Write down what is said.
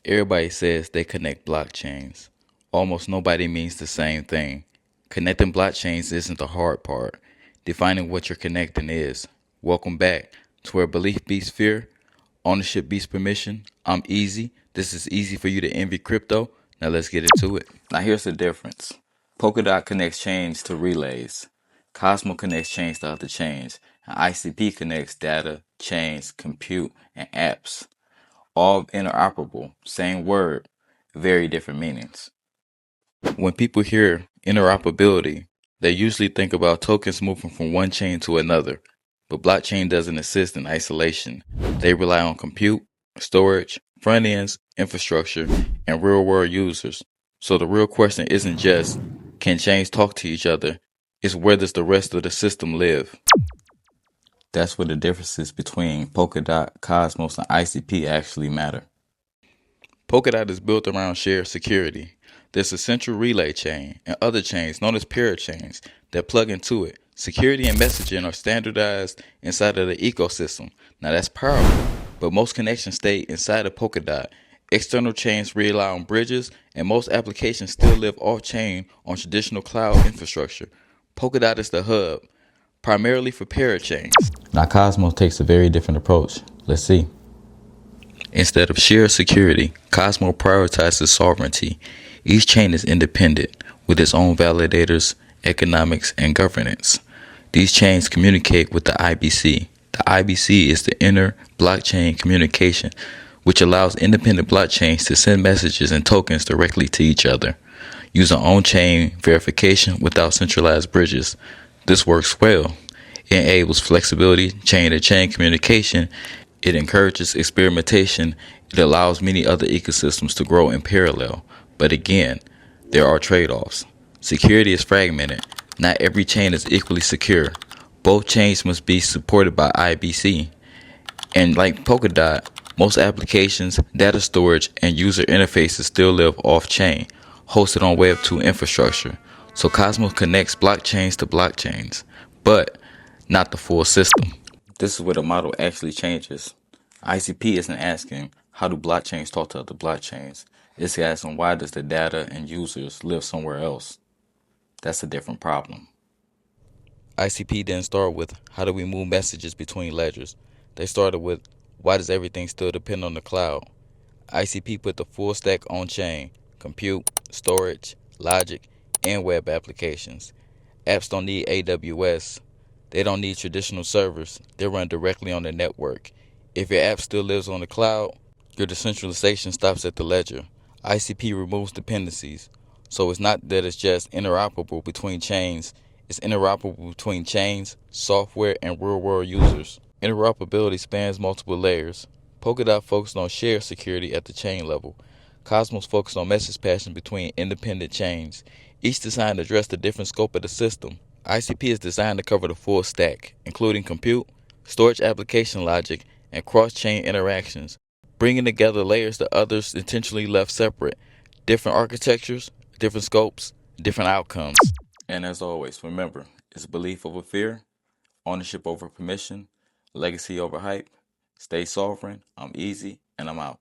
Everybody says they connect blockchains. Almost nobody means the same thing. Connecting blockchains isn't the hard part. Defining what you're connecting is. Welcome back to where belief beats fear, ownership beats permission. I'm Easy. This is easy for you to envy crypto. Now let's get into it. Now here's the difference. Polkadot connects chains to relays. Cosmo connects chains to other chains. And ICP connects data, chains, compute, and apps. All interoperable, same word, very different meanings. When people hear interoperability, they usually think about tokens moving from one chain to another. But blockchain doesn't exist in isolation. They rely on compute, storage, front ends, infrastructure, and real world users. So the real question isn't just, can chains talk to each other? It's where does the rest of the system live? That's where the differences between Polkadot, Cosmos, and ICP actually matter. Polkadot is built around shared security. There's a central relay chain and other chains known as parachains that plug into it. Security and messaging are standardized inside of the ecosystem. Now that's powerful, but most connections stay inside of Polkadot. External chains rely on bridges, and most applications still live off-chain on traditional cloud infrastructure. Polkadot is the hub, primarily for parachains. Now Cosmos takes a very different approach. Let's see. Instead of shared security, Cosmo prioritizes sovereignty. Each chain is independent, with its own validators, economics, and governance. These chains communicate with the IBC. The IBC is the inner blockchain communication, which allows independent blockchains to send messages and tokens directly to each other, using on-chain verification without centralized bridges. This works well. It enables flexibility, chain-to-chain communication. It encourages experimentation. It allows many other ecosystems to grow in parallel. But again, there are trade-offs. Security is fragmented. Not every chain is equally secure. Both chains must be supported by IBC. And like Polkadot, most applications, data storage, and user interfaces still live off-chain, hosted on Web 2 infrastructure. So Cosmos connects blockchains to blockchains, but not the full system. This is where the model actually changes. ICP isn't asking, how do blockchains talk to other blockchains? It's asking, why does the data and users live somewhere else? That's a different problem. ICP didn't start with, how do we move messages between ledgers? They started with, why does everything still depend on the cloud? ICP put the full stack on chain, compute, storage, logic, and web applications. Apps don't need AWS. They don't need traditional servers. They run directly on the network. If your app still lives on the cloud, your decentralization stops at the ledger. ICP removes dependencies. So it's not that it's just interoperable between chains. It's interoperable between chains, software, and real-world users. Interoperability spans multiple layers. Polkadot focused on shared security at the chain level. Cosmos focused on message passing between independent chains, each designed to address the different scope of the system. ICP is designed to cover the full stack, including compute, storage application logic, and cross-chain interactions, bringing together layers that others intentionally left separate. Different architectures, different scopes, different outcomes. And as always, remember, it's belief over fear, ownership over permission, legacy over hype. Stay sovereign. I'm Easy, and I'm out.